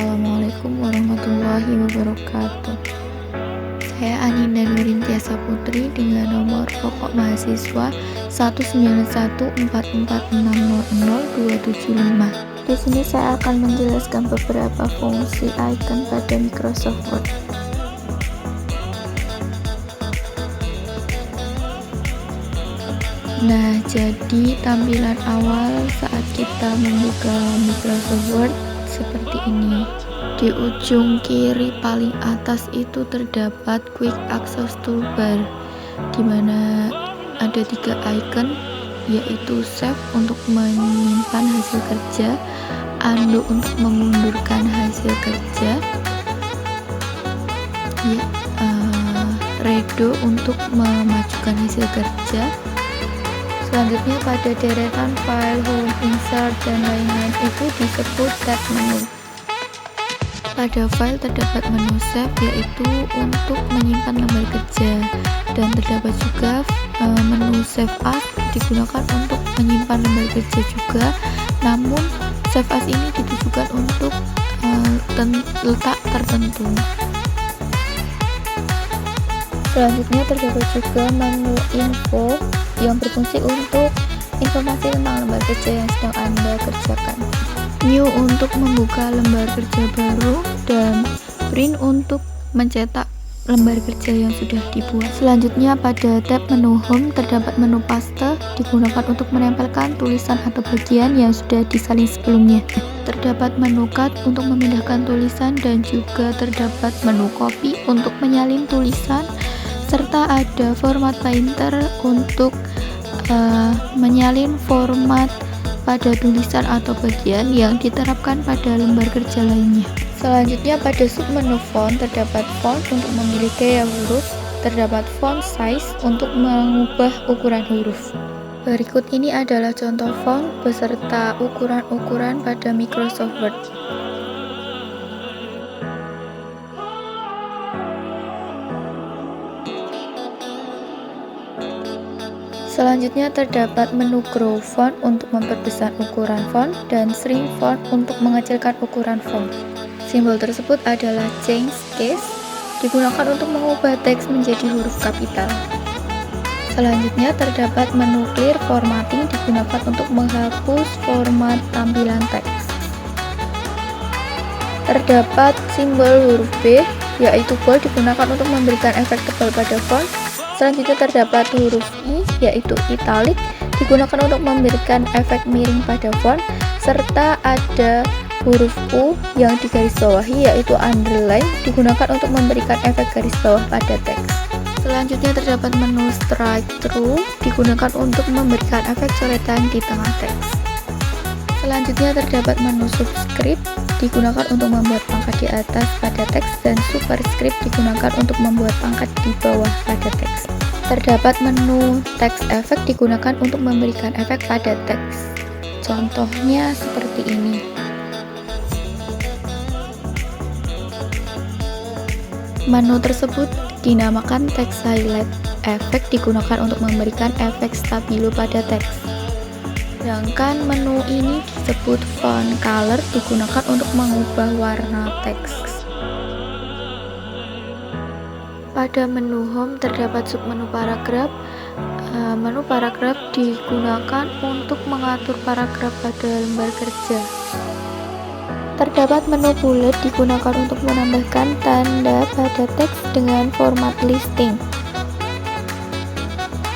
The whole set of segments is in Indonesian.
Assalamualaikum warahmatullahi wabarakatuh. Saya Aninda Nurintiasa Putri dengan nomor pokok mahasiswa 19144600275. Di sini saya akan menjelaskan beberapa fungsi icon pada Microsoft Word. Nah, jadi tampilan awal saat kita membuka Microsoft Word seperti ini. Di ujung kiri paling atas itu terdapat Quick Access Toolbar, di mana ada 3 icon, yaitu Save untuk menyimpan hasil kerja, Undo untuk memundurkan hasil kerja, Redo untuk memajukan hasil kerja. Selanjutnya pada deretan file, home, insert, dan lain-lain itu disebut tab menu. Pada file terdapat menu save, yaitu untuk menyimpan lembar kerja, dan terdapat juga menu save as, digunakan untuk menyimpan lembar kerja juga, namun save as ini ditujukan untuk letak tertentu. Selanjutnya terdapat juga menu info yang berfungsi untuk informasi tentang lembar kerja yang sedang Anda kerjakan. New untuk membuka lembar kerja baru, dan print untuk mencetak lembar kerja yang sudah dibuat. Selanjutnya pada tab menu home terdapat menu paste, digunakan untuk menempelkan tulisan atau bagian yang sudah disalin sebelumnya. Terdapat menu cut untuk memindahkan tulisan, dan juga terdapat menu copy untuk menyalin tulisan, serta ada format painter untuk menyalin format pada tulisan atau bagian yang diterapkan pada lembar kerja lainnya. Selanjutnya pada submenu font terdapat font untuk memilih gaya huruf, terdapat font size untuk mengubah ukuran huruf. Berikut ini adalah contoh font beserta ukuran-ukuran pada Microsoft Word. Selanjutnya terdapat menu grow font untuk memperbesar ukuran font, dan shrink font untuk mengecilkan ukuran font. Simbol tersebut adalah change case, digunakan untuk mengubah teks menjadi huruf kapital. Selanjutnya terdapat menu clear formatting, digunakan untuk menghapus format tampilan teks. Terdapat simbol huruf B, yaitu bold, digunakan untuk memberikan efek tebal pada font. Selanjutnya terdapat huruf I, yaitu italic, digunakan untuk memberikan efek miring pada font, serta ada huruf U yang digarisbawahi, yaitu underline, digunakan untuk memberikan efek garis bawah pada teks. Selanjutnya terdapat menu strike through, digunakan untuk memberikan efek coretan di tengah teks. Selanjutnya terdapat menu subscript, digunakan untuk membuat pangkat di atas pada teks, dan superscript digunakan untuk membuat pangkat di bawah pada teks. Terdapat menu text effect, digunakan untuk memberikan efek pada teks. Contohnya seperti ini. Menu tersebut dinamakan text highlight effect, digunakan untuk memberikan efek stabilo pada teks. Sedangkan menu ini disebut font color, digunakan untuk mengubah warna teks. Pada menu home terdapat submenu paragraf. Menu paragraf digunakan untuk mengatur paragraf pada lembar kerja. Terdapat menu bullet, digunakan untuk menambahkan tanda pada teks dengan format listing.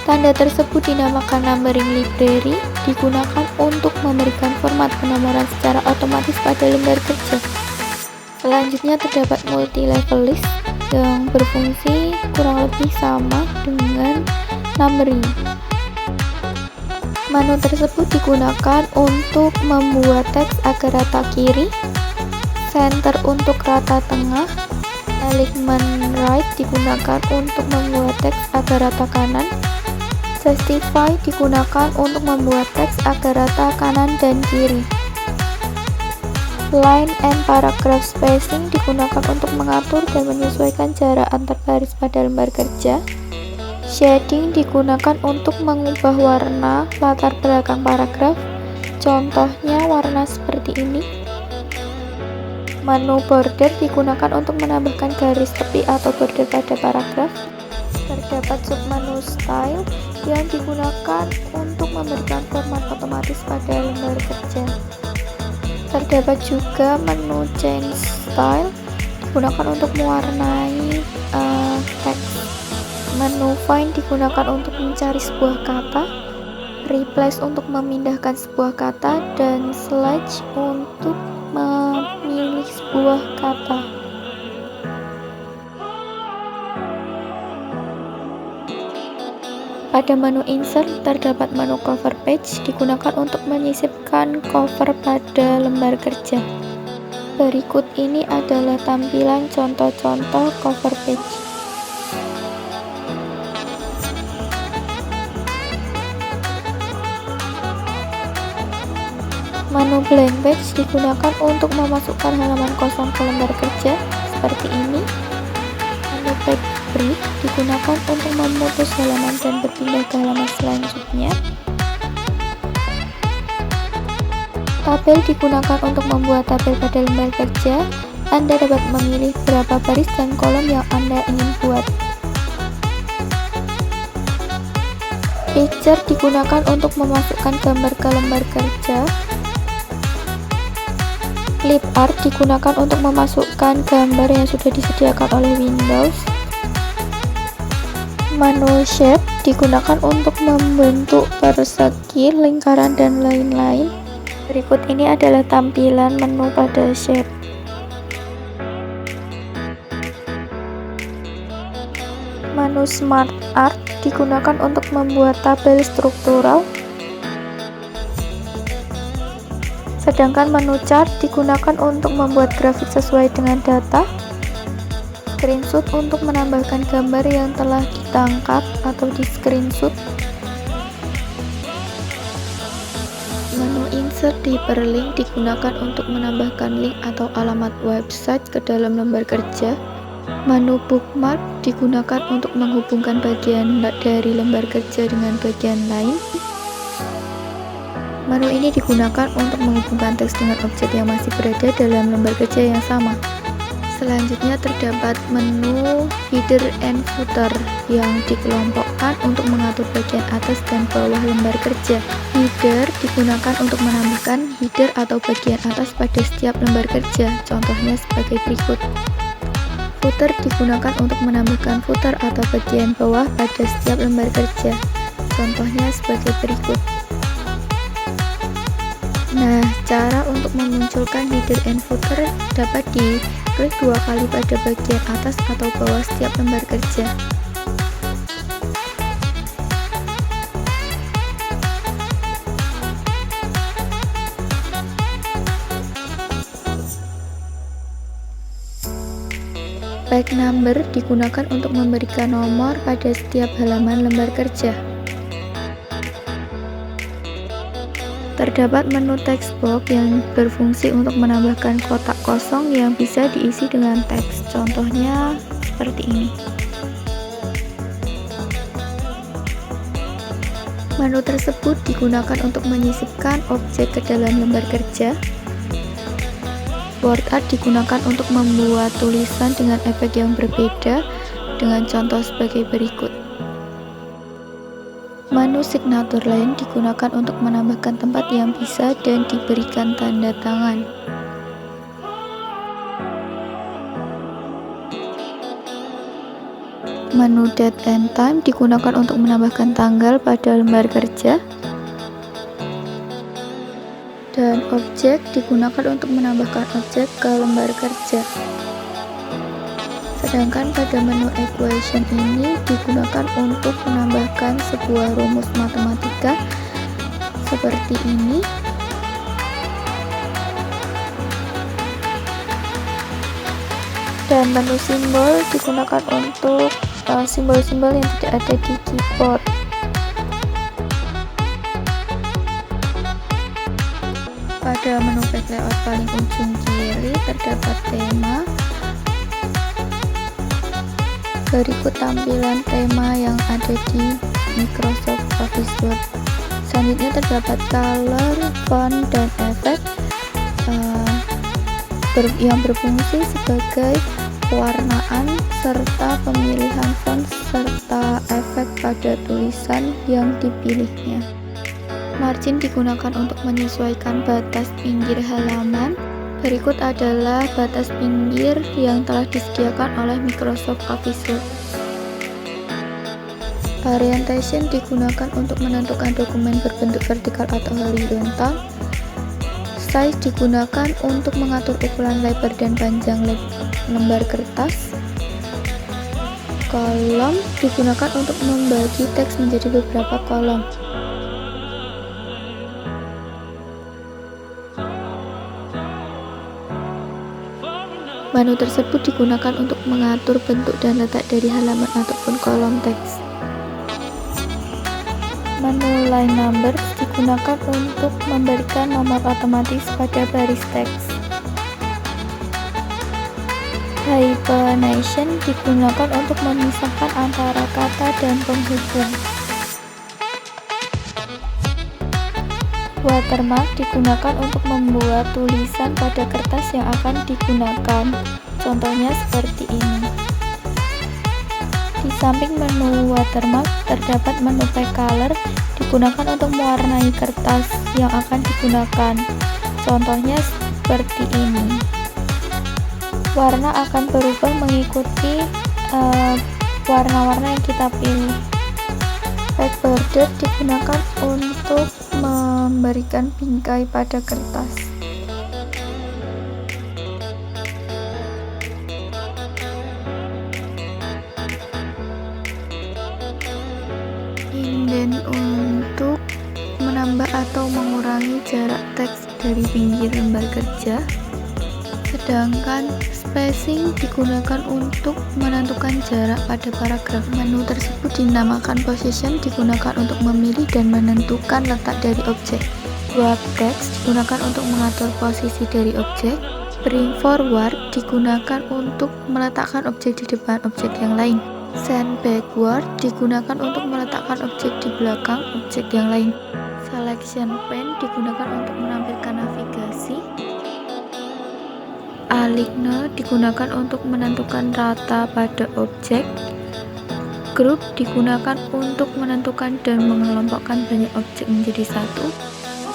Tanda tersebut dinamakan numbering library, digunakan untuk memberikan format penomoran secara otomatis pada lembar kerja. Selanjutnya terdapat multi-level list yang berfungsi kurang lebih sama dengan numbering. Menu tersebut digunakan untuk membuat teks agar rata kiri, center untuk rata tengah, alignment right digunakan untuk membuat teks agar rata kanan, justify digunakan untuk membuat teks agar rata kanan dan kiri. Line and paragraph spacing digunakan untuk mengatur dan menyesuaikan jarak antar baris pada lembar kerja. Shading digunakan untuk mengubah warna latar belakang paragraf. Contohnya warna seperti ini. Menu border digunakan untuk menambahkan garis tepi atau border pada paragraf. Terdapat submenu style yang digunakan untuk memberikan format otomatis pada lembar kerja. Terdapat juga menu change style digunakan untuk mewarnai teks. Menu find digunakan untuk mencari sebuah kata, replace untuk memindahkan sebuah kata, dan slash untuk memilih sebuah kata. Pada menu insert terdapat menu cover page digunakan untuk menyisipkan cover pada lembar kerja. Berikut ini adalah tampilan contoh-contoh cover page. Menu blank page digunakan untuk memasukkan halaman kosong ke lembar kerja seperti ini. Menu page break digunakan untuk memutus halaman dan berpindah ke halaman selanjutnya. Tabel digunakan untuk membuat tabel pada lembar kerja. Anda dapat memilih berapa baris dan kolom yang Anda ingin buat. Picture digunakan untuk memasukkan gambar ke lembar kerja. Clip art digunakan untuk memasukkan gambar yang sudah disediakan oleh Windows. Menu shape digunakan untuk membentuk persegi, lingkaran, dan lain-lain. Berikut ini adalah tampilan menu pada shape. Menu smart art digunakan untuk membuat tabel struktural. Sedangkan menu chart digunakan untuk membuat grafik sesuai dengan data. Screenshot untuk menambahkan gambar yang telah ditangkap atau di screenshot. Menu insert hyperlink digunakan untuk menambahkan link atau alamat website ke dalam lembar kerja. Menu bookmark digunakan untuk menghubungkan bagian dari lembar kerja dengan bagian lain. Menu ini digunakan untuk menghubungkan teks dengan objek yang masih berada dalam lembar kerja yang sama. Selanjutnya terdapat menu header and footer yang dikelompokkan untuk mengatur bagian atas dan bawah lembar kerja. Header digunakan untuk menambahkan header atau bagian atas pada setiap lembar kerja, contohnya sebagai berikut. Footer digunakan untuk menambahkan footer atau bagian bawah pada setiap lembar kerja, contohnya sebagai berikut. Nah, cara untuk memunculkan header and footer dapat diklik 2 kali pada bagian atas atau bawah setiap lembar kerja. Page number digunakan untuk memberikan nomor pada setiap halaman lembar kerja. Terdapat menu text box yang berfungsi untuk menambahkan kotak kosong yang bisa diisi dengan teks, contohnya seperti ini. Menu tersebut digunakan untuk menyisipkan objek ke dalam lembar kerja. Word art digunakan untuk membuat tulisan dengan efek yang berbeda, dengan contoh sebagai berikut. Menu signature line digunakan untuk menambahkan tempat yang bisa dan diberikan tanda tangan. Menu date and time digunakan untuk menambahkan tanggal pada lembar kerja. Dan objek digunakan untuk menambahkan objek ke lembar kerja. Sedangkan pada menu equation ini digunakan untuk menambahkan sebuah rumus matematika seperti ini. Dan menu simbol digunakan untuk simbol-simbol yang tidak ada di keyboard. Pada menu page layout paling ujung kiri terdapat tema. Berikut tampilan tema yang ada di Microsoft Office Word. Selanjutnya terdapat color, font, dan efek. yang berfungsi sebagai pewarnaan serta pemilihan font serta efek pada tulisan yang dipilihnya. Margin digunakan untuk menyesuaikan batas pinggir halaman. Berikut adalah batas pinggir yang telah disediakan oleh Microsoft Office. Orientation digunakan untuk menentukan dokumen berbentuk vertikal atau horizontal. Size digunakan untuk mengatur ukuran lebar dan panjang lembar kertas. Kolom digunakan untuk membagi teks menjadi beberapa kolom. Menu tersebut digunakan untuk mengatur bentuk dan letak dari halaman ataupun kolom teks. Menu line numbers digunakan untuk memberikan nomor otomatis pada baris teks. Hyphenation digunakan untuk memisahkan antara kata dan penghubung. Watermark digunakan untuk membuat tulisan pada kertas yang akan digunakan. Contohnya seperti ini. Di samping menu watermark terdapat menu pack color digunakan untuk mewarnai kertas yang akan digunakan. Contohnya seperti ini. Warna akan berubah mengikuti warna-warna yang kita pilih. Pack border digunakan untuk memberikan bingkai pada kertas. Indent untuk menambah atau mengurangi jarak teks dari pinggir lembar kerja. Sedangkan spacing digunakan untuk menentukan jarak pada paragraf. Menu tersebut dinamakan position, digunakan untuk memilih dan menentukan letak dari objek. Warp text digunakan untuk mengatur posisi dari objek. Bring forward digunakan untuk meletakkan objek di depan objek yang lain. Send backward digunakan untuk meletakkan objek di belakang objek yang lain. Selection pane digunakan untuk menampilkan navigasi. Alignment digunakan untuk menentukan rata pada objek. Group digunakan untuk menentukan dan mengelompokkan banyak objek menjadi satu.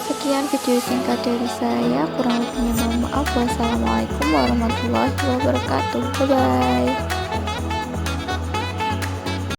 Sekian video singkat dari saya, kurang lebihnya mohon maaf. Wassalamualaikum warahmatullahi wabarakatuh. Bye bye.